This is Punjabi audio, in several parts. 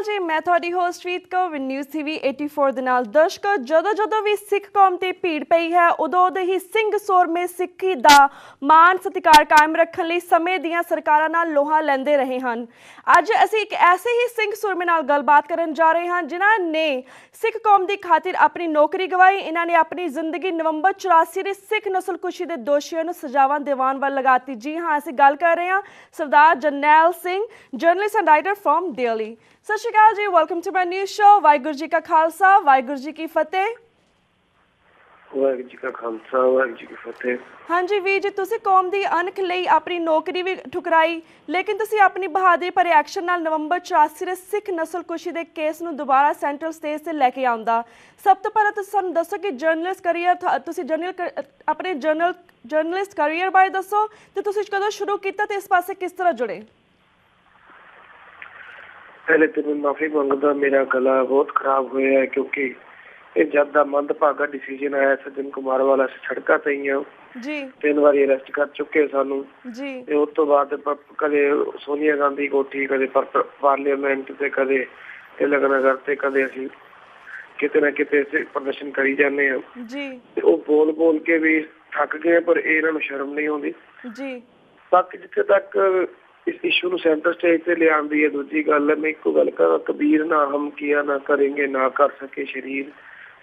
जी, मैं थोड़ी होस्ट ਰੀਤ ਕੌਰ ਨਿਊਜ਼ TV 84 ਦੇ ਨਾਲ। ਦਰਸ਼ਕੋ, ਜਦੋਂ ਵੀ ਸਿੱਖ ਕੌਮ ਤੇ ਭੀੜ ਪਈ ਹੈ ਉਦੋਂ ਹੀ ਸਿੰਘ ਸੂਰਮੇ ਸਿੱਖੀ ਦਾ ਮਾਣ ਸਤਿਕਾਰ ਕਾਇਮ ਰੱਖਣ ਲਈ ਸਮੇਂ ਦੀਆਂ ਸਰਕਾਰਾਂ ਨਾਲ ਲੋਹਾ ਲੈਂਦੇ ਰਹੇ ਹਨ। ਅੱਜ ਅਸੀਂ ਇੱਕ ਐਸੇ ਹੀ ਸਿੰਘ ਸੂਰਮੇ ਨਾਲ ਗੱਲਬਾਤ ਕਰਨ ਜਾ ਰਹੇ ਹਾਂ ਜਿਨ੍ਹਾਂ ਨੇ ਸਿੱਖ ਕੌਮ ਦੀ ਖਾਤਰ ਆਪਣੀ ਨੌਕਰੀ ਗਵਾਈ। ਇਹਨਾਂ ਨੇ ਆਪਣੀ ਜ਼ਿੰਦਗੀ ਨਵੰਬਰ 84 ਦੇ ਸਿੱਖ ਨਸਲਕੁਸ਼ੀ ਦੇ ਦੋਸ਼ੀਆਂ ਨੂੰ ਸਜ਼ਾਵਾਂ ਦਿਵਾਉਣ ਵੱਲ ਲਗਾਤੀ। ਜੀ ਹਾਂ, ਅਸੀਂ ਗੱਲ ਕਰ ਰਹੇ ਹਾਂ Sardar Jarnail Singh, journalist and writer from Delhi. ਸਤਿ ਸ਼੍ਰੀ ਅਕਾਲ ਜੀ, welcome to my news show. Waheguru ji ਕਾ ਖਾਲਸਾ, ਵਾਹਿਗੁਰੂ ਜੀ ਕੀ ਫਤਿਹ। ਵਾਹਿਗੁਰੂ ਜੀ ਕਾ ਖਾਲਸਾ, ਵਾਹਿਗੁਰੂ ਜੀ ਕੀ ਫਤਿਹ। ਹਾਂਜੀ ਵੀਰ ਜੀ, ਤੁਸੀਂ ਕੌਮ ਦੀ ਅਣਖ ਲਈ ਆਪਣੀ ਨੌਕਰੀ ਵੀ ਠੁਕਰਾਈ, ਲੇਕਿਨ ਤੁਸੀਂ ਆਪਣੀ ਬਹਾਦਰੀ ਭਰੇ ਐਕਸ਼ਨ ਨਾਲ ਨਵੰਬਰ 84 ਦੇ ਸਿੱਖ ਨਸਲਕੁਸ਼ੀ ਦੇ ਕੇਸ ਨੂੰ ਦੁਬਾਰਾ ਸੈਂਟਰਲ ਸਟੇਜ ਤੇ ਲੈ ਕੇ ਆਉਂਦਾ। ਸਭ ਤੋਂ ਪਹਿਲਾਂ ਤੁਸੀਂ ਸਾਨੂੰ ਦੱਸੋ ਕਿ ਜਰਨਲਿਸਟ ਕਰੀਅਰ, ਤੁਸੀਂ ਆਪਣੇ ਜਰਨਲਿਸਟ ਕਰੀਅਰ ਬਾਰੇ ਦੱਸੋ ਤੇ ਤੁਸੀਂ ਕਦੋਂ ਸ਼ੁਰੂ ਕੀਤਾ ਤੇ ਇਸ ਪਾਸੇ ਕਿਸ ਤਰ੍ਹਾਂ ਜੁੜੇ। ਪਹਿਲੇ ਤੇ ਮੈਂ ਮਾਫੀ ਮੰਗਦਾ, ਮੇਰਾ ਗਲਾ ਬਹੁਤ ਖਰਾਬ ਹੋਇਆ ਹੈ ਕਿਉਂਕਿ ਇਹ ਜਦ ਦਾ ਮੰਦਭਾਗਾ ਡਿਸੀਜਨ ਆਇਆ ਸੱਜਣ ਕੁਮਾਰ ਵਾਲਾ ਸੜਕਾਂ ਤੇ ਹੀ ਆ ਜੀ 3 ਵਾਰੀ ਅਰੈਸਟ ਕਰ ਚੁੱਕੇ ਸਾਨੂੰ ਜੀ। ਤੇ ਉਸ ਤੋਂ ਬਾਅਦ ਕਦੇ ਸੋਨੀਆ ਗਾਂਧੀ ਕੋਠੀ, ਕਦੇ ਪਾਰਲੀਮੈਂਟ ਤੇ ਕਦੇ ਤਿਲਕ ਨਗਰ ਤੇ ਕਦੇ ਅਸੀਂ ਕਿਤੇ ਨਾ ਕਿਤੇ ਪ੍ਰਦਰਸ਼ਨ ਕਰੀ ਜਾਂਦੇ ਹਾਂ ਜੀ। ਤੇ ਉਹ ਬੋਲ ਕੇ ਵੀ ਥੱਕ ਗਏ, ਪਰ ਇਹਨਾਂ ਨੂੰ ਸ਼ਰਮ ਨਹੀਂ ਆਉਂਦੀ ਜੀ। ਬਾਕੀ ਜਿੱਥੇ ਤੱਕ ਇਸ ਇਸ਼ੂ ਨੂੰ ਸੈਂਟਰ ਸਟੇਜ ਤੇ ਲਿਆਉਂਦੀ ਹੈ, ਦੂਜੀ ਗੱਲ ਮੈਂ ਇੱਕੋ ਗੱਲ ਕਰਾਂ, ਕਬੀਰ ਨਾ ਹਮ ਕੀਆ ਨਾ ਕरेंगे ਨਾ ਕਰ ਸਕੇ ਸ਼ਰੀਰ,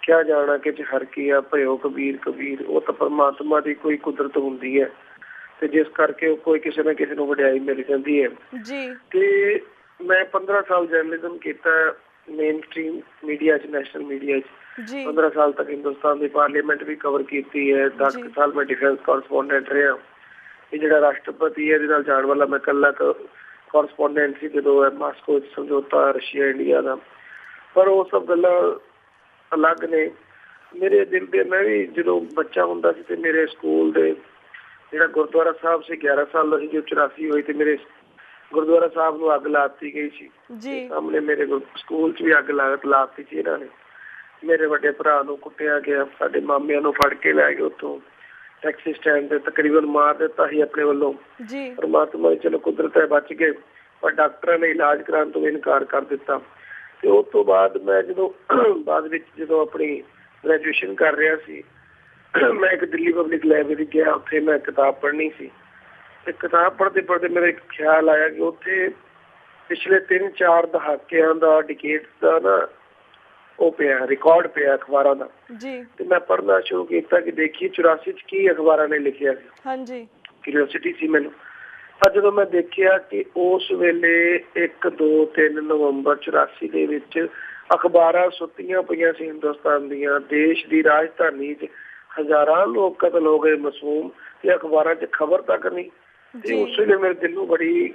ਕਿਆ ਜਾਣਾ ਕਿ ਹਰ ਕੀਆ ਭਇਓ ਕਬੀਰ ਕਬੀਰ। ਉਹ ਤਾਂ ਪਰਮਾਤਮਾ ਦੀ ਕੋਈ ਕੁਦਰਤ ਹੁੰਦੀ ਹੈ ਤੇ ਜਿਸ ਕਰਕੇ ਉਹ ਕੋਈ ਕਿਸੇ ਨਾ ਕਿਸੇ ਨੂੰ ਵਡਿਆਈ ਮਿਲ ਜਾਂਦੀ ਹੈ ਜੀ। ਤੇ ਮੈਂ 15 ਸਾਲ ਜਰਨਲਿਜ਼ਮ ਕੀਤਾ ਮੇਨ ਸਟ੍ਰੀਮ ਮੀਡੀਆ 'ਚ, ਨੈਸ਼ਨਲ ਮੀਡੀਆ 'ਚ। 15 ਸਾਲ ਤੱਕ ਹਿੰਦੁਸਤਾਨ ਦੀ ਪਾਰਲੀਮੈਂਟ ਵੀ ਕਵਰ ਕੀਤੀ ਹੈ। 10 ਸਾਲ ਮੈਂ ਡਿਫੈਂਸ ਕੋਰਸਪੋਂਡੈਂਟ ਰਿਹਾ। ਇਹ ਜਿਹੜਾ ਰਾਸ਼ਟਰਪਤੀ ਹੈ ਇਹਦੇ ਨਾਲ ਜਾਣ ਵਾਲਾ ਮੈਂ ਇਕੱਲਾ ਕੋਰਸਪੋਂਡੈਂਟ ਸੀ ਜਦੋਂ ਮਾਸਕੋ 'ਚ ਸਮਝੌਤਾ ਰਸ਼ੀਆ ਇੰਡੀਆ ਦਾ। ਪਰ ਉਹ ਸਭ ਗੱਲਾਂ ਅਲੱਗ ਨੇ ਮੇਰੇ ਦਿਲ ਦੇ। ਮੈਂ ਵੀ ਜਦੋਂ ਬੱਚਾ ਹੁੰਦਾ ਸੀ ਤੇ ਮੇਰੇ ਸਕੂਲ ਦੇ ਜਿਹੜਾ ਗੁਰਦੁਆਰਾ ਸਾਹਿਬ ਸੀ 11 ਸਾਲ ਦਾ ਸੀ ਜੋ 84 ਹੋਈ ਤੇ ਮੇਰੇ ਗੁਰਦੁਆਰਾ ਸਾਹਿਬ ਨੂੰ ਅੱਗ ਲਾ ਦਿੱਤੀ ਗਈ ਸੀ। ਸਾਹਮਣੇ ਮੇਰੇ ਸਕੂਲ 'ਚ ਵੀ ਅੱਗ ਲਾ ਦਿੱਤੀ ਸੀ ਇਹਨਾਂ ਨੇ। ਮੇਰੇ ਵੱਡੇ ਭਰਾ ਨੂੰ ਕੁੱਟਿਆ ਗਿਆ, ਸਾਡੇ ਮਾਮਿਆਂ ਨੂੰ ਫੜ ਕੇ ਲੈ ਗਏ ਉੱਥੋਂ ਟੈਕਸੀ ਸਟੈਂਡ ਤੇ, ਤਕਰੀਬਨ ਮਾਰ ਦਿੱਤਾ ਸੀ ਆਪਣੇ ਵੱਲੋਂ। ਪਰਮਾਤਮਾ ਦੀ ਚਲੋ ਕੁਦਰਤ ਹੈ, ਬਚ ਗਏ, ਪਰ ਡਾਕਟਰਾਂ ਨੇ ਇਲਾਜ ਕਰਾਉਣ ਤੋਂ ਇਨਕਾਰ ਕਰ ਦਿੱਤਾ। ਤੇ ਉਸ ਤੋਂ ਬਾਅਦ ਮੈਂ ਬਾਅਦ ਵਿੱਚ ਜਦੋਂ ਆਪਣੀ ਗ੍ਰੈਜੂਏਸ਼ਨ ਕਰ ਰਿਹਾ ਸੀ ਮੈਂ ਇੱਕ ਦਿੱਲੀ ਪਬਲਿਕ ਲਾਇਬ੍ਰੇਰੀ ਗਿਆ। ਉੱਥੇ ਮੈਂ ਕਿਤਾਬ ਪੜ੍ਹਨੀ ਸੀ ਤੇ ਕਿਤਾਬ ਪੜ੍ਹਦੇ ਮੇਰਾ ਇੱਕ ਖਿਆਲ ਆਇਆ ਕਿ ਉੱਥੇ ਪਿਛਲੇ 3-4 ਦਹਾਕਿਆਂ ਦਾ ਡਿਕੇਡਸ ਦਾ ਨਾ ਉਹ ਪਿਆ, ਰਿਕਾਰਡ ਪਿਆ ਅਖਬਾਰਾਂ ਦਾ। ਤੇ ਮੈਂ ਪੜ੍ਹਨਾ ਸ਼ੁਰੂ ਕੀਤਾ ਕਿ ਦੇਖੀਏ 84 ਚ ਕੀ ਅਖਬਾਰਾਂ ਨੇ ਲਿਖਿਆ ਸੀ। ਕਿਊਰੀਓਸਿਟੀ ਸੀ ਮੈਨੂੰ। ਪਰ ਜਦੋਂ ਮੈਂ ਦੇਖਿਆ ਕਿ ਉਸ ਵੇਲੇ 1, 2, 3 ਨਵੰਬਰ 84 ਦੇ ਵਿੱਚ ਅਖਬਾਰਾਂ ਸੁੱਤੀਆਂ ਪਈਆਂ ਸੀ ਹਿੰਦੁਸਤਾਨ ਦੀਆਂ। ਦੇਸ਼ ਦੀ ਰਾਜਧਾਨੀ 'ਚ ਹਜ਼ਾਰਾਂ ਲੋਕ ਕਤਲ ਹੋ ਗਏ ਮਾਸੂਮ, ਤੇ ਅਖਬਾਰਾਂ 'ਚ ਖਬਰ ਤੱਕ ਨਹੀਂ। ਤੇ ਉਸ ਵੇਲੇ ਮੇਰੇ ਦਿਲ ਨੂੰ ਬੜੀ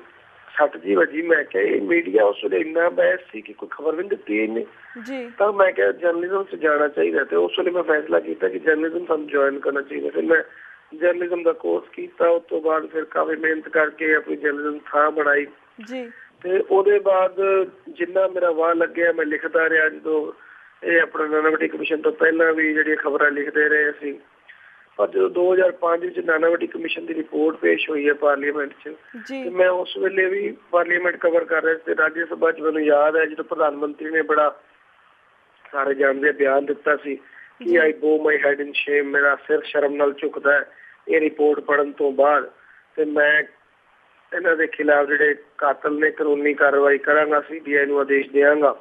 ਸੱਟ ਜੀ ਵੱਜੀ। ਮੈਂ ਕਿਹਾ ਇਹ ਮੀਡੀਆ ਉਸ ਵੇਲੇ ਇੰਨਾ ਬਹਿਸ ਸੀ ਕਿ ਕੋਈ ਖਬਰ ਵੀ ਨਹੀਂ ਦਿੱਤੀ ਇਹਨੇ। ਤਾਂ ਮੈਂ ਕਿਹਾ ਜਰਨਲਿਜ਼ਮ 'ਚ ਜਾਣਾ ਚਾਹੀਦਾ। ਤੇ ਉਸ ਵੇਲੇ ਮੈਂ ਫੈਸਲਾ ਕੀਤਾ ਕਿ ਜਰਨਲਿਜ਼ਮ ਸਾਨੂੰ ਜੁਆਇਨ ਕਰਨਾ ਚਾਹੀਦਾ। ਫਿਰ ਮੈਂ ਜਰਨਲਿਜ਼ਮ ਦਾ ਕੋਰਸ ਕੀਤਾ। ਉਸ ਤੋਂ ਬਾਅਦ ਫਿਰ ਕਾਫੀ ਮਿਹਨਤ ਕਰਕੇ ਆਪਣੀ ਜਰਨਲਿਜ਼ਮ ਥਾਂ ਬਣਾਈ। ਤੇ ਉਹਦੇ ਬਾਅਦ ਜਿੰਨਾ ਮੇਰਾ ਵਾਹ ਲੱਗਿਆ ਮੈਂ ਲਿਖਦਾ ਰਿਹਾ। ਜਦੋਂ ਇਹ ਆਪਣਾ ਨਾਨਾਵਟੀ ਕਮਿਸ਼ਨ ਤੋਂ ਪਹਿਲਾਂ ਵੀ ਜਿਹੜੀਆਂ ਖਬਰਾਂ ਲਿਖਦੇ ਰਹੇ ਅਸੀਂ। ਪਰ ਜਦੋਂ 2005 ਵਿੱਚ ਨਾਨਾਵਟੀ ਕਮਿਸ਼ਨ ਦੀ ਰਿਪੋਰਟ ਪੇਸ਼ ਹੋਈ ਹੈ ਪਾਰਲੀਮੈਂਟ 'ਚ, ਤੇ ਮੈਂ ਉਸ ਵੇਲੇ ਵੀ ਪਾਰਲੀਮੈਂਟ ਕਵਰ ਕਰ ਰਿਹਾ ਸੀ। ਤੇ ਰਾਜ ਸਭਾ 'ਚ ਮੈਨੂੰ ਯਾਦ ਹੈ ਜਦੋਂ ਪ੍ਰਧਾਨ ਮੰਤਰੀ ਨੇ ਬੜਾ ਸਾਰੇ ਜਾਣਦੇ ਬਿਆਨ ਦਿੱਤਾ ਸੀ ਕਿ ਆਈ ਬੋ ਮਾਈ ਹੈਡ ਇਨ ਸ਼ੇਮ, ਮੇਰਾ ਸਿਰ ਸ਼ਰਮ ਨਾਲ ਝੁਕਦਾ ਹੈ ਇਹ ਰਿਪੋਰਟ ਪੜ੍ਹਨ ਤੋਂ ਬਾਅਦ। ਤੇ ਮੈਂ ਇਹਨਾਂ ਦੇ ਖਿਲਾਫ ਜਿਹੜੇ ਕਾਤਲ ਨੇ ਕਾਨੂੰਨੀ ਕਾਰਵਾਈ ਕਰਾਂਗਾ, CBI ਨੂੰ ਆਦੇਸ਼ ਦਿਆਂਗਾ।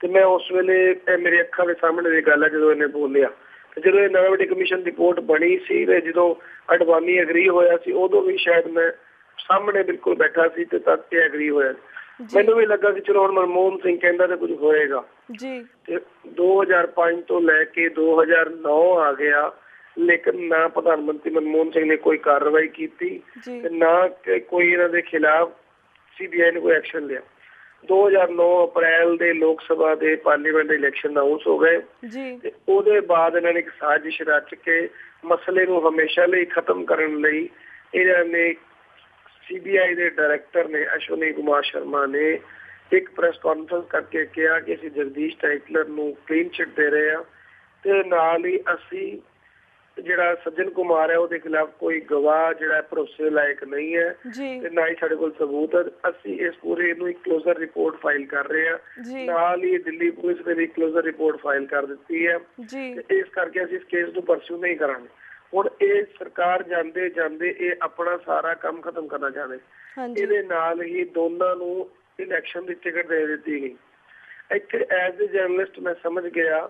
ਤੇ ਮੈਂ ਉਸ ਵੇਲੇ ਮੇਰੇ ਅੱਖਾਂ ਦੇ ਸਾਹਮਣੇ ਦੀ ਗੱਲ ਹੈ ਜਦੋਂ ਇਹਨੇ ਬੋਲਿਆ। ਤੇ ਜਦੋਂ ਇਹ ਨਾਨਾਵਟੀ ਕਮਿਸ਼ਨ ਦੀ ਰਿਪੋਰਟ ਬਣੀ ਸੀ ਤੇ ਜਦੋਂ ਅਡਵਾਨੀ ਐਗਰੀ ਹੋਇਆ ਸੀ ਉਦੋਂ ਵੀ ਸ਼ਾਇਦ ਮੈਂ ਸਾਹਮਣੇ ਬਿਲਕੁਲ ਬੈਠਾ ਸੀ ਤੇ ਤਦ ਤੇ ਐਗਰੀ ਹੋਇਆ। ਮੈਨੂੰ ਵੀ ਲੱਗਾ ਕਿ ਚਲੋ ਹੁਣ ਮਨਮੋਹਨ ਸਿੰਘ ਕਹਿੰਦਾ ਤੇ ਕੁਝ ਹੋਏਗਾ। ਤੇ 2005 ਤੋਂ ਲੈ ਕੇ 2009 ਆ ਗਿਆ, ਲੇਕਿਨ ਨਾ ਪ੍ਰਧਾਨ ਮੰਤਰੀ ਮਨਮੋਹਨ ਸਿੰਘ ਨੇ ਕੋਈ ਕਾਰਵਾਈ ਕੀਤੀ ਤੇ ਨਾ ਕੋਈ ਇਹਨਾਂ ਦੇ ਖਿਲਾਫ CBI ਨੇ ਕੋਈ ਐਕਸ਼ਨ ਲਿਆ। 2009 ਅਪ੍ਰੈਲ ਦੇ ਲੋਕ ਸਭਾ ਦੇ ਪਾਰਲੀਮੈਂਟ ਦੇ ਇਲੈਕਸ਼ਨ ਅਨਾਊਂਸ ਹੋ ਗਏ ਤੇ ਉਹਦੇ ਬਾਅਦ ਇਹਨਾਂ ਨੇ ਇੱਕ ਸਾਜ਼ਿਸ਼ ਰਚ ਕੇ ਮਸਲੇ ਨੂੰ ਹਮੇਸ਼ਾ ਲਈ ਖਤਮ ਕਰਨ ਲਈ ਇਹਨਾਂ ਨੇ CBI ਦੇ ਡਾਇਰੈਕਟਰ ਨੇ ਅਸ਼ਵਨੀ ਕੁਮਾਰ ਸ਼ਰਮਾ ਨੇ ਇੱਕ ਪ੍ਰੈਸ ਕਾਨਫਰੰਸ ਕਰਕੇ ਕਿਹਾ ਕਿ ਅਸੀਂ ਜਗਦੀਸ਼ ਟਾਈਟਲਰ ਨੂੰ ਕਲੀਨ ਚਿੱਟ ਦੇ ਰਹੇ ਹਾਂ ਤੇ ਨਾਲ ਹੀ ਅਸੀਂ ਜਿਹੜਾ ਸੱਜਣ ਕੁਮਾਰ ਹੈ ਉਹਦੇ ਖਿਲਾਫ ਕੋਈ ਗਵਾਹ ਜਿਹੜਾ ਭਰੋਸੇ ਲਾਇਕ ਨਹੀਂ ਹੈ ਤੇ ਨਾ ਹੀ ਸਾਡੇ ਕੋਲ ਸਬੂਤ ਹੈ। ਅਸੀਂ ਇਸ ਪੂਰੇ ਨੂੰ ਇੱਕ ਕਲੋਜ਼ਰ ਰਿਪੋਰਟ ਫਾਈਲ ਕਰ ਰਹੇ ਹਾਂ, ਨਾਲ ਹੀ ਦਿੱਲੀ ਪੁਲਿਸ ਨੇ ਵੀ ਕਲੋਜ਼ਰ ਰਿਪੋਰਟ ਫਾਈਲ ਕਰ ਦਿੱਤੀ ਹੈ ਤੇ ਇਸ ਕਰਕੇ ਅਸੀਂ ਇਸ ਕੇਸ ਨੂੰ ਪਰਸੂ ਨਹੀਂ ਕਰਾਂਗੇ। ਹੁਣ ਇਹ ਸਰਕਾਰ ਜਾਂਦੇ ਜਾਂਦੇ ਇਹ ਆਪਣਾ ਸਾਰਾ ਕੰਮ ਖਤਮ ਕਰਨਾ ਚਾਹਦੇ, ਇਹਦੇ ਨਾਲ ਹੀ ਦੋਨਾਂ ਨੂੰ ਇਲੈਕਸ਼ਨ ਦੀ ਟਿਕਟ ਦੇ ਦਿੱਤੀ ਗਈ। ਇੱਥੇ ਐਜ਼ ਏ ਜਰਨਲਿਸਟ ਮੈਂ ਸਮਝ ਗਿਆ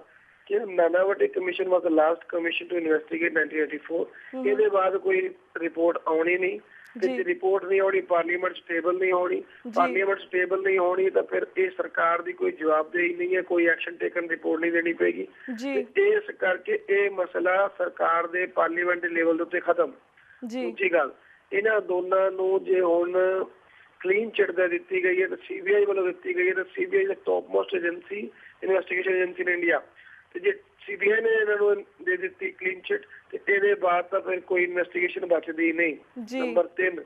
ਕਿ Nanavati commission was the last commission to investigate 1984। ਇਹਦੇ ਬਾਅਦ ਕੋਈ ਰਿਪੋਰਟ ਆਉਣੀ ਨਹੀਂ, ਜੇ ਰਿਪੋਰਟ ਨਹੀਂ ਆਉਣੀ ਪਾਰਲੀਮੈਂਟ ਸਟੇਬਲ ਨਹੀਂ ਹੋਣੀ, ਪਾਰਲੀਮੈਂਟ ਸਟੇਬਲ ਨਹੀਂ ਹੋਣੀ ਤਾਂ ਫਿਰ ਇਹ ਸਰਕਾਰ ਦੀ ਕੋਈ ਜਵਾਬਦੇਹੀ ਨਹੀਂ ਹੈ, ਕੋਈ ਐਕਸ਼ਨ ਟੇਕਨ ਰਿਪੋਰਟ ਨਹੀਂ ਦੇਣੀ ਪਏਗੀ। ਇਸ ਕਰਕੇ ਇਹ ਮਸਲਾ ਸਰਕਾਰ ਦੇ ਪਾਰਲੀਮੈਂਟ ਦੇ ਲੈਵਲ ਦੇ ਉੱਤੇ ਖਤਮ। ਦੂਜੀ ਗੱਲ, ਇਹਨਾਂ ਦੋਨਾਂ ਨੂੰ ਜੇ ਹੁਣ ਕਲੀਨ ਚਿੱਟ ਦੇ ਦਿੱਤੀ ਗਈ ਹੈ ਤਾਂ CBI ਵੱਲੋਂ ਦਿੱਤੀ ਗਈ ਹੈ ਤਾਂ CBI ਦਾ top most agency investigation agency ਨੇ ਇੰਡੀਆ, ਤੇ ਜੇ CBI ਨੇ ਇਹਨਾਂ ਨੂੰ ਦੇ ਦਿੱਤੀ ਕਲੀਨ ਚਿੱਟ ਤੇ ਇਹਦੇ ਬਾਅਦ ਤਾਂ ਫਿਰ ਕੋਈ ਇਨਵੈਸਟੀਗੇਸ਼ਨ ਬਚਦੀ ਨਹੀਂ। ਨੰਬਰ 3,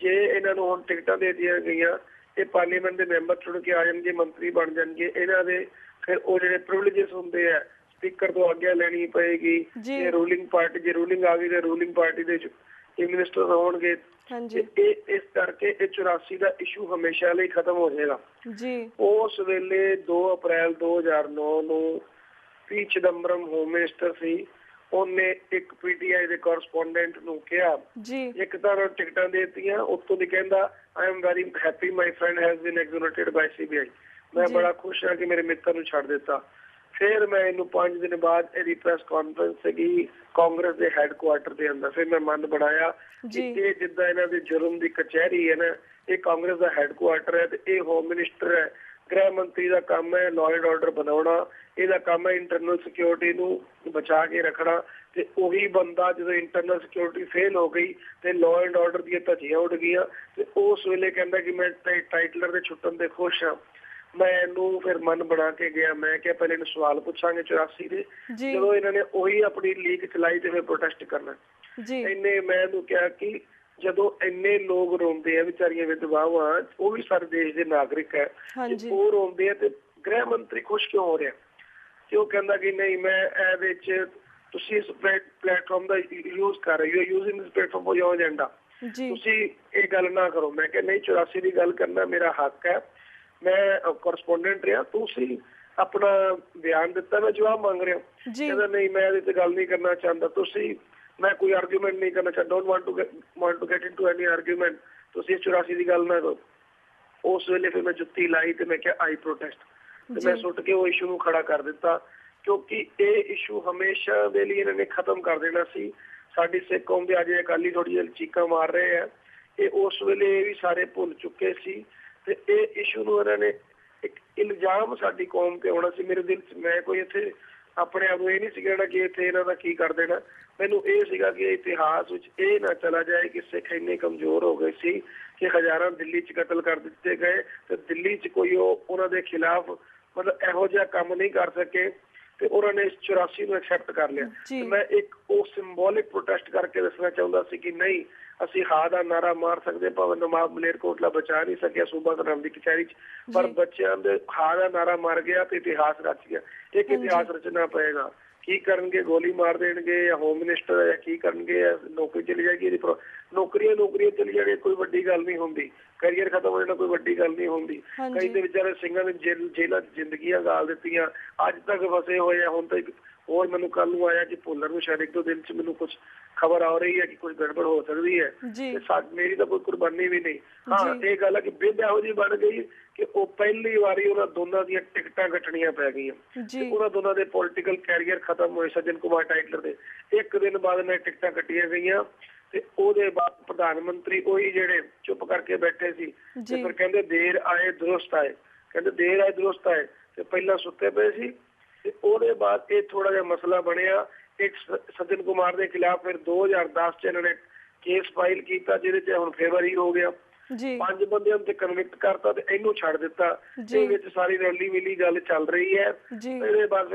ਜੇ ਇਹਨਾਂ ਨੂੰ ਹੁਣ ਟਿਕਟਾਂ ਦੇ ਦਿੱਤੀਆਂ ਗਈਆਂ, ਇਹ ਪਾਰਲੀਮੈਂਟ ਦੇ ਮੈਂਬਰ ਚੁਣ ਕੇ ਆ ਜਾਣਗੇ, ਮੰਤਰੀ ਬਣ ਜਾਣਗੇ, ਇਹਨਾਂ ਦੇ ਫਿਰ ਉਹ ਜਿਹੜੇ ਪ੍ਰਿਵਿਲੇਜਸ ਹੁੰਦੇ ਆ ਸਪੀਕਰ ਤੋਂ ਆਗਿਆ ਲੈਣੀ ਪਏਗੀ, ਜੇ ਰੂਲਿੰਗ ਪਾਰਟੀ ਜੇ ਰੂਲਿੰਗ ਆ ਗਈ ਤੇ ਰੂਲਿੰਗ ਪਾਰਟੀ ਦੇ ਮਿਨਿਸਟਰ ਹੋਣਗੇ। ਇਹ ਇਸ ਕਰਕੇ ਇਹ 84 ਦਾ ਇਸ਼ੂ ਹਮੇਸ਼ਾ ਲਈ ਖਤਮ ਹੋ ਜਾਏਗਾ। ਉਸ ਵੇਲੇ 2 ਅਪ੍ਰੈਲ 2009 ਨੂੰ ਪੀ ਚਿਦੰਬਰਮ ਹੋਮ ਮਿਨਿਸਟਰ ਸੀ, ਉਹਨੇ ਇੱਕ PTI ਦੇ ਕੋਰਸਪੋਂਡੈਂਟ ਨੂੰ ਕਿਹਾ, ਇੱਕ ਤਾਂ ਟਿਕਟਾਂ ਦੇ ਦਿੱਤੀਆਂ, ਉੱਤੋਂ ਦੀ ਕਹਿੰਦਾ I am very happy my friend has been exonerated by CBI, ਮੈਂ ਬੜਾ ਖੁਸ਼ ਹਾਂ ਕਿ ਮੇਰੇ ਮਿੱਤਰ ਨੂੰ ਛੱਡ ਦਿੱਤਾ। ਫਿਰ ਮੈਂ ਇਹਨੂੰ 5 ਦਿਨ ਬਾਅਦ ਇਹਦੀ ਪ੍ਰੈਸ ਕਾਨਫਰੰਸ ਸੀਗੀ ਕਾਂਗਰਸ ਦੇ ਹੈੱਡਕੁਆਰਟਰ ਦੇ ਅੰਦਰ, ਫਿਰ ਮੈਂ ਮਨ ਬਣਾਇਆ ਕਿ ਇਹ ਜਿੱਦਾਂ ਇਹਨਾਂ ਦੇ ਜੁਰਮ ਦੀ ਕਚਹਿਰੀ ਹੈ ਨਾ, ਇਹ ਕਾਂਗਰਸ ਦਾ ਹੈੱਡਕੁਆਰਟਰ ਹੈ ਤੇ ਇਹ ਹੋਮ ਮਿਨਿਸਟਰ ਹੈ, ਗ੍ਰਹਿ ਮੰਤਰੀ ਦਾ ਕੰਮ ਹੈ ਲਾਅ ਐਂਡ ਆਰਡਰ ਬਣਾਉਣਾ, ਇਹਦਾ ਕੰਮ ਹੈ ਇੰਟਰਨਲ ਸਿਕਿਉਰਿਟੀ ਨੂੰ ਬਚਾ ਕੇ ਰੱਖਣਾ। ਤੇ ਉਹੀ ਬੰਦਾ ਜਦੋਂ ਇੰਟਰਨਲ ਸਿਕਿਉਰਿਟੀ ਫੇਲ ਹੋ ਗਈ ਤੇ ਲਾਅ ਐਂਡ ਆਰਡਰ ਦੀਆਂ ਧੱਜੀਆਂ ਉੱਡ ਗਈਆਂ ਤੇ ਉਸ ਵੇਲੇ ਕਹਿੰਦਾ ਕਿ ਮੈਂ ਟਾਈਟਲਰ ਦੇ ਛੁੱਟਣ ਤੇ ਖੁਸ਼ ਹਾਂ। ਮੈਂ ਇਹਨੂੰ ਫਿਰ ਮਨ ਬਣਾ ਕੇ ਗਿਆ, ਮੈਂ ਕਿਹਾ ਪਹਿਲੇ ਇਹਨੂੰ ਸਵਾਲ ਪੁੱਛਾਂਗੇ 84 ਦੇ, ਜਦੋਂ ਇਹਨਾਂ ਨੇ ਉਹੀ ਆਪਣੀ ਲੀਕ ਚਲਾਈ ਤੇ ਫਿਰ ਪ੍ਰੋਟੈਸਟ ਕਰਨਾ। ਇਹਨੇ ਮੈਂ ਇਹਨੂੰ ਕਿਹਾ ਕਿ ਜਦੋਂ ਇੰਨੇ ਲੋਕ ਰੋਂਦੇ ਆ, ਵਿਚਾਰੀਆਂ ਵਿਧਵਾਵਾਂ, ਉਹ ਵੀ ਸਾਡੇ ਦੇਸ਼ ਦੇ ਨਾਗਰਿਕ ਹੈ, ਉਹ ਰੋਂਦੇ ਆ ਤੇ ਗ੍ਰਹਿ ਮੰਤਰੀ ਖੁਸ਼ ਕਿਉਂ ਹੋ ਰਿਹਾ? ਤੇ ਉਹ ਕਹਿੰਦਾ ਕਿ ਨਹੀਂ, ਮੈਂ ਇਹਦੇ ਚ ਤੁਸੀਂ ਇਸ ਪਲੇਟਫਾਰਮ ਦਾ ਯੂਜ਼ ਕਰ ਰਹੇ ਹੋ, using this platform for your agenda, ਤੁਸੀਂ ਇਹ ਗੱਲ ਨਾ ਕਰੋ। ਮੈਂ ਕਿਹਾ ਨਹੀਂ, 84 ਦੀ ਗੱਲ ਕਰਨਾ ਮੇਰਾ ਹੱਕ ਹੈ, ਮੈਂ ਕੋਰਸਪੋਂਡੈਂਟ ਰਿਹਾ, ਤੁਸੀਂ ਆਪਣਾ ਬਿਆਨ ਦਿੱਤਾ, ਮੈਂ ਜਵਾਬ ਮੰਗ ਰਿਹਾ। ਕਹਿੰਦਾ ਨਹੀਂ, ਮੈਂ ਇਹਦੇ ਤੇ ਗੱਲ ਨਹੀਂ ਕਰਨਾ ਚਾਹੁੰਦਾ, ਤੁਸੀਂ ਮੈਂ ਕੋਈ ਆਰਗੂਮੈਂਟ ਨਹੀਂ ਕਰਨਾ ਚਾਹੁੰਦਾ, don't want to get into any argument, ਤੁਸੀਂ 84 ਦੀ ਗੱਲ ਨਾ ਕਰੋ। ਉਸ ਵੇਲੇ ਫਿਰ ਮੈਂ ਜੁੱਤੀ ਲਾਈ ਤੇ ਮੈਂ ਕਿਹਾ ਆਈ ਪ੍ਰੋਟੈਸਟ, ਤੇ ਮੈਂ ਸੁੱਟ ਕੇ ਉਹ ਇਸ਼ੂ ਨੂੰ ਖੜਾ ਕਰ ਦਿੱਤਾ, ਕਿਉਂਕਿ ਇਹ ਇਸ਼ੂ ਹਮੇਸ਼ਾ ਦੇ ਲਈ ਇਹਨਾਂ ਨੇ ਖਤਮ ਕਰ ਦੇਣਾ ਸੀ। ਸਾਡੀ ਸਿੱਖ ਕੌਮ ਦੇ ਅੱਜ ਅਕਾਲੀ ਥੋੜੀ ਜਿਹੀ ਚੀਕਾਂ ਮਾਰ ਰਹੇ ਆ, ਇਹ ਉਸ ਵੇਲੇ ਇਹ ਵੀ ਸਾਰੇ ਭੁੱਲ ਚੁੱਕੇ ਸੀ ਤੇ ਇਹ ਇਸ਼ੂ ਨੂੰ ਇਹਨਾਂ ਨੇ ਇੱਕ ਇਲਜ਼ਾਮ ਸਾਡੀ ਕੌਮ ਤੇ ਆਉਣਾ ਸੀ। ਮੇਰੇ ਦਿਲ 'ਚ ਮੈਂ ਕੋਈ ਇੱਥੇ ਆਪਣੇ ਆਪ ਨੂੰ ਇਹ ਨਹੀਂ ਸੀ ਕਹਿਣਾ ਕਿ ਇੱਥੇ ਇਹਨਾਂ ਦਾ ਕੀ ਕਰ ਦੇਣਾ, ਮੈਨੂੰ ਇਹ ਸੀਗਾ ਕਿ ਇਤਿਹਾਸ ਵਿੱਚ ਇਹ ਨਾ ਚਲਾ ਜਾਏ ਕਿ ਸਿੱਖ ਇੰਨੇ ਕਮਜ਼ੋਰ ਹੋ ਗਏ ਸੀ ਕਿ ਹਜ਼ਾਰਾਂ ਦਿੱਲੀ 'ਚ ਕਤਲ ਕਰ ਦਿੱਤੇ ਗਏ ਤੇ ਦਿੱਲੀ 'ਚ ਕੋਈ ਉਹਨਾਂ ਦੇ ਖਿਲਾਫ ਮਤਲਬ ਇਹੋ ਜਿਹਾ ਕੰਮ ਨਹੀਂ ਕਰ ਸਕੇ ਤੇ ਉਹਨਾਂ ਨੇ ਇਸ 84 ਨੂੰ ਐਕਸੈਪਟ ਕਰ ਲਿਆ। ਮੈਂ ਇੱਕ ਉਹ ਸਿੰਬੋਲਿਕ ਪ੍ਰੋਟੈਸਟ ਕਰਕੇ ਦੱਸਣਾ ਚਾਹੁੰਦਾ ਸੀ ਕਿ ਨਹੀਂ, ਅਸੀਂ ਹਾਂ ਦਾ ਨਾਰਾ ਮਾਰ ਸਕਦੇ, ਭਾਵੇਂ ਨਵਾਬ ਮਲੇਰਕੋਟਲਾ ਬਚਾ ਨਹੀਂ ਸਕਿਆ ਸੂਬਾ ਸਦਨ ਦੀ ਕਚਹਿਰੀ 'ਚ, ਪਰ ਬੱਚਿਆਂ ਦੇ ਹਾਂ ਦਾ ਨਾਰਾ ਮਾਰ ਗਿਆ ਤੇ ਇਤਿਹਾਸ ਰਚ ਗਿਆ। ਇੱਕ ਇਤਿਹਾਸ ਰਚਣਾ ਪਏਗਾ। ਕੀ ਕਰਨਗੇ? ਗੋਲੀ ਮਾਰ ਦੇਣਗੇ ਜਾਂ ਹੋਮ ਮਿਨਿਸਟਰ ਜਾਂ ਕੀ ਕਰਨਗੇ? ਨੌਕਰੀ ਚਲੀ ਜਾਏਗੀ, ਇਹਦੀ ਨੌਕਰੀਆਂ ਚਲੀ ਜਾਣਗੀਆਂ, ਕੋਈ ਵੱਡੀ ਗੱਲ ਨਹੀਂ ਹੁੰਦੀ। ਕੈਰੀਅਰ ਖਤਮ ਹੋ ਜਾਣਾ ਕੋਈ ਵੱਡੀ ਗੱਲ ਨਹੀਂ ਹੁੰਦੀ। ਕਈ ਦੇ ਵਿਚਾਰੇ ਸਿੰਘਾਂ ਨੇ ਜੇਲ੍ਹਾਂ 'ਚ ਜ਼ਿੰਦਗੀਆਂ ਗਾਲ ਦਿੱਤੀਆਂ, ਅੱਜ ਤੱਕ ਫਸੇ ਹੋਏ ਆ। ਹੁਣ ਤਾਂ ਹੋਰ ਮੈਨੂੰ ਕੱਲ ਨੂੰ ਆਇਆ ਕਿ ਭੁੱਲਰ ਨੂੰ ਸ਼ਾਇਦ 1-2 ਦਿਨ 'ਚ ਮੈਨੂੰ ਕੁਝ ਖਬਰ ਆ ਰਹੀ ਹੈ ਕਿ ਕੁਝ ਗੜਬੜ ਹੋ ਸਕਦੀ ਹੈ ਤੇ ਮੇਰੀ ਤਾਂ ਕੋਈ ਕੁਰਬਾਨੀ ਵੀ ਨਹੀਂ। ਹਾਂ, ਇਹ ਗੱਲ ਹੈ ਕਿ ਬਿੱਦ ਇਹੋ ਜਿਹੀ ਬਣ ਗਈ ਕਿ ਉਹ ਪਹਿਲੀ ਵਾਰੀ ਉਹਨਾਂ ਦੋਨਾਂ ਦੀਆਂ ਟਿਕਟਾਂ ਕੱਟਣੀਆਂ ਪੈ ਗਈਆਂ। ਉਹਨਾਂ ਦੋਨਾਂ ਦੇ ਪੋਲੀਟੀਕਲ ਕੈਰੀਅਰ ਖਤਮ ਹੋਏ। ਸੱਜਣ ਕੁਮਾਰ ਟਾਈਟਲਰ ਦੇ 1 ਦਿਨ ਬਾਅਦ ਇਹਨਾਂ ਟਿਕਟਾਂ ਕੱਟੀਆਂ ਗਈਆਂ ਤੇ ਉਹਦੇ ਬਾਅਦ ਪ੍ਰਧਾਨ ਮੰਤਰੀ ਉਹੀ ਜਿਹੜੇ ਚੁੱਪ ਕਰਕੇ ਬੈਠੇ ਸੀ ਤੇ ਫਿਰ ਕਹਿੰਦੇ ਦੇਰ ਆਏ ਦਰੁਸਤ ਆਏ, ਕਹਿੰਦੇ ਦੇਰ ਆਏ ਦਰੁਸਤ ਆਏ ਤੇ ਪਹਿਲਾਂ ਸੁੱਤੇ ਪਏ ਸੀ। ਤੇ ਉਹਦੇ ਬਾਅਦ ਇਹ ਥੋੜਾ ਜਿਹਾ ਮਸਲਾ ਬਣਿਆ। ਇੱਕ ਸੱਜਣ ਕੁਮਾਰ ਦੇ ਖਿਲਾਫ ਫਿਰ 2010 ਚ ਇਹਨਾਂ ਨੇ ਕੇਸ ਫਾਈਲ ਕੀਤਾ, ਜਿਹਦੇ ਚ ਹੁਣ ਫੇਵਰ ਹੋ ਗਿਆ। 5 ਬੰਦਿਆਂ ਤੇ ਕਨਵਿਕਟ ਕਰਤਾ ਤੇ ਇਹਨੂੰ ਛੱਡ ਦਿੱਤਾ। ਇਹਦੇ ਵਿੱਚ ਸਾਰੀ ਰੈਲੀ ਮਿਲੀ ਗੱਲ ਚੱਲ ਰਹੀ ਹੈ। ਇਹਦੇ ਬਾਅਦ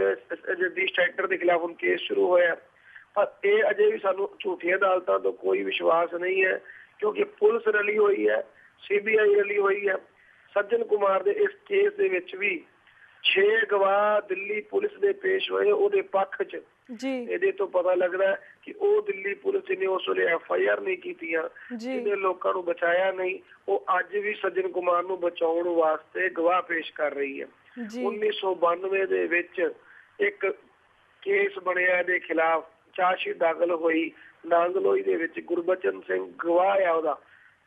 ਜਗਦੀਸ਼ ਟਰੈਕਟਰ ਦੇ ਖਿਲਾਫ ਹੁਣ ਕੇਸ ਸ਼ੁਰੂ ਹੋਇਆ, ਪਰ ਇਹ ਅਜੇ ਵੀ ਸਾਨੂੰ ਝੂਠੀਆਂ ਅਦਾਲਤਾਂ ਤੋਂ ਕੋਈ ਵਿਸ਼ਵਾਸ ਨਹੀਂ ਹੈ, ਕਿਉਂਕਿ ਪੁਲਿਸ ਰਲੀ ਹੋਈ ਹੈ, CBI ਰਲੀ ਹੋਈ ਹੈ। ਸੱਜਣ ਕੁਮਾਰ ਦੇ ਇਸ ਕੇਸ ਦੇ ਵਿੱਚ ਵੀ 6 ਗਵਾਹ ਦਿੱਲੀ ਪੁਲਿਸ ਦੇ ਪੇਸ਼ ਹੋਏ ਉਹਦੇ ਪੱਖ 'ਚ। ਜੀ ਇਹਦੇ ਤੋਂ ਪਤਾ ਲੱਗਦਾ ਕਿ ਉਹ ਦਿੱਲੀ ਪੁਲਿਸ ਨੇ ਉਸ ਵੇਲੇ FIR ਨਹੀਂ ਕੀਤੀਆਂ, ਜਿਹਨੇ ਲੋਕਾਂ ਨੂੰ ਬਚਾਇਆ ਨਹੀਂ, ਉਹ ਅੱਜ ਵੀ ਸੱਜਣ ਕੁਮਾਰ ਨੂੰ ਬਚਾਉਣ ਵਾਸਤੇ ਗਵਾਹ ਪੇਸ਼ ਕਰ ਰਹੀ ਹੈ। 1992 ਦੇ ਵਿੱਚ ਇੱਕ ਕੇਸ ਬਣਿਆ ਇਹਦੇ ਖਿਲਾਫ, ਚਾਰਜਸ਼ੀਟ ਦਾਖਲ ਹੋਈ ਨਾਂਗਲੋਈ ਦੇ ਵਿੱਚ, ਗੁਰਬਚਨ ਸਿੰਘ ਗਵਾਹ ਆ ਉਹਦਾ,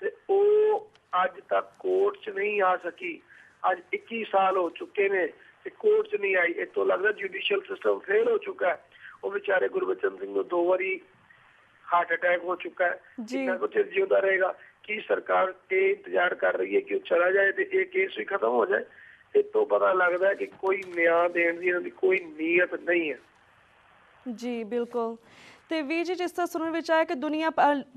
ਤੇ ਉਹ ਅੱਜ ਤੱਕ ਕੋਰਟ 'ਚ ਨਹੀਂ ਆ ਸਕੀ। ਅੱਜ 21 ਸਾਲ ਹੋ ਚੁੱਕੇ ਨੇ ਤੇ ਕੋਰਟ 'ਚ ਨਹੀਂ ਆਈ। ਇਸ ਤੋਂ ਲੱਗਦਾ ਜੁਡੀਸ਼ੀਅਲ ਸਿਸਟਮ ਫੇਲ ਹੋ ਚੁੱਕਾ ਹੈ। ਉਹ ਵਿਚਾਰੇ ਗੁਰਬਚਨ ਸਿੰਘ ਨੂੰ 2 ਵਾਰੀ ਹਾਰਟ ਅਟੈਕ ਹੋ ਚੁੱਕਾ ਹੈ। ਕਿੰਨਾ ਕੁ ਚਿਰ ਜਿਉਂਦਾ ਰਹੇਗਾ? ਕੀ ਸਰਕਾਰ ਇਹ ਇੰਤਜ਼ਾਰ ਕਰ ਰਹੀ ਹੈ ਕਿ ਉਹ ਚਲਾ ਜਾਏ ਤੇ ਇਹ ਕੇਸ ਵੀ ਖਤਮ ਹੋ ਜਾਏ? ਇਸ ਤੋਂ ਪਤਾ ਲੱਗਦਾ ਹੈ ਕਿ ਕੋਈ ਨਿਆਂ ਦੇਣ ਦੀ ਇਹਨਾਂ ਦੀ ਕੋਈ ਨੀਅਤ ਨਹੀਂ ਹੈ। ਜੀ ਬਿਲਕੁਲ। ਤੇ ਵੀਰ ਜੀ, ਜਿਸ ਤਰ੍ਹਾਂ ਸੁਣਨ ਵਿੱਚ ਆਇਆ ਕਿ ਦੁਨੀਆ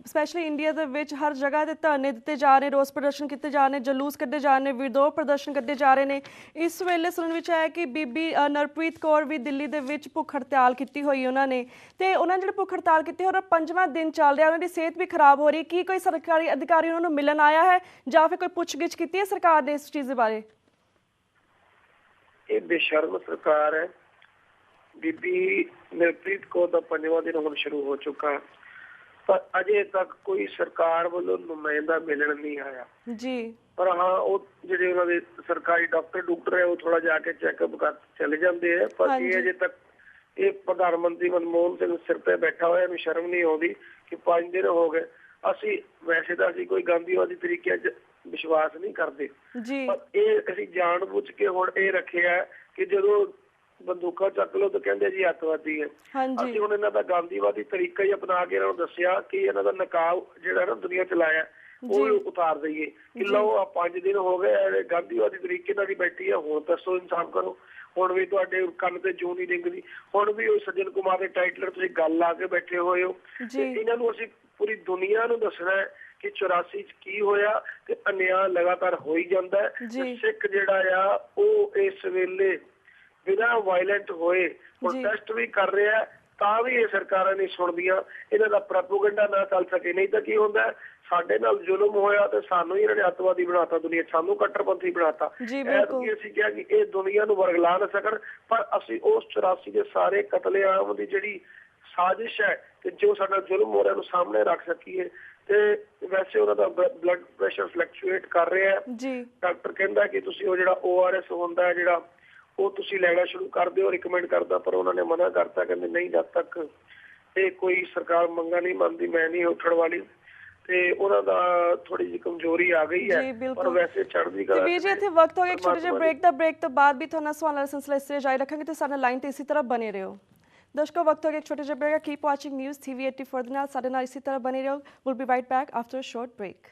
ਸਪੈਸ਼ਲੀ ਇੰਡੀਆ ਦੇ ਵਿੱਚ ਹਰ ਜਗ੍ਹਾ ਤੇ ਧਰਨੇ ਦਿੱਤੇ ਜਾ ਰਹੇ, ਰੋਸ ਪ੍ਰਦਰਸ਼ਨ ਕੀਤੇ ਜਾ ਰਹੇ, ਜਲੂਸ ਕੱਢੇ ਜਾ ਰਹੇ, ਵਿਰੋਧ ਪ੍ਰਦਰਸ਼ਨ ਕੱਢੇ ਜਾ ਰਹੇ ਨੇ। ਇਸ ਵੇਲੇ ਸੁਣਨ ਵਿੱਚ ਆਇਆ ਕਿ ਬੀਬੀ ਨਰਪ੍ਰੀਤ ਕੌਰ ਵੀ ਦਿੱਲੀ ਦੇ ਵਿੱਚ ਭੁੱਖ ਹੜਤਾਲ ਕੀਤੀ ਹੋਈ ਉਹਨਾਂ ਨੇ, ਤੇ ਉਹਨਾਂ ਜਿਹੜੇ ਭੁੱਖ ਹੜਤਾਲ ਕੀਤੀ ਹੋਰ 5ਵਾਂ ਦਿਨ ਚੱਲ ਰਿਹਾ, ਉਹਨਾਂ ਦੀ ਸਿਹਤ ਵੀ ਖਰਾਬ ਹੋ ਰਹੀ। ਕੀ ਕੋਈ ਸਰਕਾਰੀ ਅਧਿਕਾਰੀ ਉਹਨਾਂ ਨੂੰ ਮਿਲਣ ਆਇਆ ਹੈ ਜਾਂ ਫਿਰ ਕੋਈ ਪੁੱਛਗਿੱਛ ਕੀਤੀ ਹੈ ਸਰਕਾਰ ਨੇ ਇਸ ਚੀਜ਼ ਦੇ ਬਾਰੇ? ਇਹ ਬੇਸ਼ਰਮ ਸਰਕਾਰ ਹੈ। ਬੀਬੀ ਨਰਪ੍ਰੀਤ ਕੌਰ ਦਾ 5ਵਾਂ ਦਿਨ ਹੁਣ ਸ਼ੁਰੂ ਹੋ ਚੁੱਕਾ, ਪਰ ਅਜੇ ਤੱਕ ਕੋਈ ਸਰਕਾਰ ਵੱਲੋਂ ਨੁਮਾਇੰਦਾ ਮਿਲਣ ਨਹੀਂ ਆਇਆ ਜੀ। ਪਰ ਹਾਂ, ਉਹ ਜਿਹੜੇ ਉਹਨਾਂ ਦੇ ਸਰਕਾਰੀ ਡਾਕਟਰ ਹੈ ਉਹ ਥੋੜਾ ਜਾ ਕੇ ਚੈੱਕਅਪ ਕਰ ਚਲੇ ਜਾਂਦੇ ਆ। ਪਰ ਇਹ ਅਜੇ ਤੱਕ ਇਹ ਪ੍ਰਧਾਨ ਮੰਤਰੀ ਮਨਮੋਹਨ ਸਿੰਘ ਸਿਰ ਤੇ ਬੈਠਾ ਹੋਇਆ, ਇਹਨੂੰ ਸ਼ਰਮ ਨਹੀਂ ਆਉਂਦੀ ਕਿ 5 ਦਿਨ ਹੋ ਗਏ। ਵੈਸੇ ਤਾਂ ਅਸੀਂ ਕੋਈ ਗਾਂਧੀਵਾਦੀ ਤਰੀਕਿਆਂ 'ਚ ਵਿਸ਼ਵਾਸ ਨਹੀਂ ਕਰਦੇ, ਪਰ ਇਹ ਅਸੀਂ ਜਾਣ ਬੁੱਝ ਕੇ ਹੁਣ ਇਹ ਰੱਖਿਆ ਕਿ ਜਦੋਂ ਬੰਦੂਕਾਂ ਚੱਕ ਲਓ ਤਾਂ ਕਹਿੰਦੇ ਜੀ ਅੱਤਵਾਦੀ ਹੈ। ਅਸੀਂ ਹੁਣ ਇਹਨਾਂ ਦਾ ਗਾਂਧੀਵਾਦੀ ਤਰੀਕਾ ਹੀ ਅਪਣਾ ਕੇ ਇਹਨਾਂ ਨੂੰ ਦੱਸਿਆ ਕਿ ਇਹਨਾਂ ਦਾ ਨਕਾਬ ਜਿਹੜਾ ਨਾ ਦੁਨੀਆ ਚ ਲਾਇਆ ਉਹ ਉਤਾਰ ਦਈਏ ਕਿ ਲਓ ਆ 5 ਦਿਨ ਹੋ ਗਏ ਗਾਂਧੀਵਾਦੀ ਤਰੀਕੇ ਨਾਲ ਹੀ ਬੈਠੀ ਹੈ, ਹੁਣ ਦੱਸੋ ਇਨਸਾਫ ਕਰੋ। ਹੁਣ ਵੀ ਤੁਹਾਡੇ ਕੰਨ ਤੇ ਜੂੰ ਨਹੀਂ ਡਿੱਗਦੀ, ਹੁਣ ਵੀ ਉਹ ਸੱਜਣ ਕੁਮਾਰ ਦੇ ਟਾਈਟਲਰ ਤੁਸੀਂ ਗੱਲ ਲਾ ਕੇ ਬੈਠੇ ਹੋਏ ਹੋ। ਇਹਨਾਂ ਨੂੰ ਅਸੀਂ ਪੂਰੀ ਦੁਨੀਆ ਨੂੰ ਦੱਸਣਾ ਹੈ ਕਿ 84 ਚ ਕੀ ਹੋਇਆ ਤੇ ਅਨਿਆਂ ਲਗਾਤਾਰ ਹੋ ਹੀ ਜਾਂਦਾ ਹੈ। ਸਿੱਖ ਜਿਹੜਾ ਆ ਉਹ ਇਸ ਵੇਲੇ ਬਿਨਾਂ ਵਾਇਲੈਂਟ ਹੋਏ ਪ੍ਰੋਟੈਸਟ ਵੀ ਕਰ ਰਿਹਾ, ਤਾਂ ਵੀ ਇਹ ਸਰਕਾਰਾਂ ਨਹੀਂ ਸੁਣਦੀਆਂ। ਇਹਨਾਂ ਦਾ ਪ੍ਰੋਪੇਗੈਂਡਾ ਨਾ ਚੱਲ ਸਕੇ। ਨਹੀਂ ਤਾਂ ਕੀ ਹੁੰਦਾ, ਸਾਡੇ ਨਾਲ ਜ਼ੁਲਮ ਹੋਇਆ ਤੇ ਸਾਨੂੰ ਹੀ ਇਹਨਾਂ ਨੇ ਅੱਤਵਾਦੀ ਬਣਾਤਾ, ਦੁਨੀਆ ਸਾਨੂੰ ਕੱਟੜਪੰਥੀ ਬਣਾਤਾ। ਅਸੀਂ ਕਿਹਾ ਕਿ ਇਹ ਦੁਨੀਆ ਨੂੰ ਵਰਗਲਾ ਨਾ ਸਕਣ, ਪਰ ਅਸੀਂ ਉਸ 84 ਦੇ ਸਾਰੇ ਕਤਲੇਆਮ ਦੀ ਜਿਹੜੀ ਸਾਜ਼ਿਸ਼ ਹੈ ਤੇ ਜੋ ਸਾਡਾ ਜ਼ੁਲਮ ਹੋ ਰਿਹਾ ਨੂੰ ਸਾਹਮਣੇ ਰੱਖ ਸਕੀਏ। ਤੇ ਵੈਸੇ ਉਹਨਾਂ ਦਾ ਬਲੱਡ ਪ੍ਰੈਸ਼ਰ ਫਲਕਚੁਏਟ ਕਰ ਰਿਹਾ ਹੈ। ਡਾਕਟਰ ਕਹਿੰਦਾ ਕਿ ਤੁਸੀਂ ਉਹ ਜਿਹੜਾ ORS ਹੁੰਦਾ ਹੈ ਜਿਹੜਾ ਉਹ ਤੁਸੀਂ ਲੈਣਾ ਸ਼ੁਰੂ ਕਰ ਦਿਓ, ਰਿਕਮੈਂਡ ਕਰਦਾ, ਪਰ ਉਹਨਾਂ ਨੇ ਮਨਾ ਕਰਤਾ, ਕਹਿੰਦੇ ਨਹੀਂ ਜਦ ਤੱਕ ਇਹ ਕੋਈ ਸਰਕਾਰ ਮੰਗਾ ਨਹੀਂ ਮੰਨਦੀ ਮੈਂ ਨਹੀਂ ਉੱਠਣ ਵਾਲੀ। ਤੇ ਉਹਨਾਂ ਦਾ ਥੋੜੀ ਜਿਹੀ ਕਮਜ਼ੋਰੀ ਆ ਗਈ ਹੈ, ਪਰ ਵੈਸੇ ਚੜ੍ਹਦੀ ਕਲਾ। ਵੀਰ ਜੀ, ਇੱਥੇ ਵਕਤ ਹੋ ਗਿਆ ਇੱਕ ਛੋਟੇ ਜਿਹੇ ਬ੍ਰੇਕ ਦਾ। ਬ੍ਰੇਕ ਤੋਂ ਬਾਅਦ ਵੀ ਤੁਹਾਨੂੰ ਸਵਾਲਾਂ ਦਾ ਸਿਲਸਿਲਾ ਇਸ ਤਰ੍ਹਾਂ ਜਾਰੀ ਰੱਖਾਂਗੇ ਤੇ ਸਾਡੇ ਲਾਈਨ ਤੇ ਇਸੇ ਤਰ੍ਹਾਂ ਬਣੇ ਰਹੋ। ਦਰਸ਼ਕੋ, ਵਕਤ ਹੋ ਗਿਆ ਇੱਕ ਛੋਟੇ ਜਿਹੇ ਬ੍ਰੇਕ ਦਾ। ਕੀਪ ਵਾਚਿੰਗ ਨਿਊਜ਼ TV 84 ਦੇ ਨਾਲ ਸਾਡੇ ਨਾਲ ਇਸੇ ਤਰ੍ਹਾਂ ਬਣੇ ਰਹੋ। Will be right back after a short break.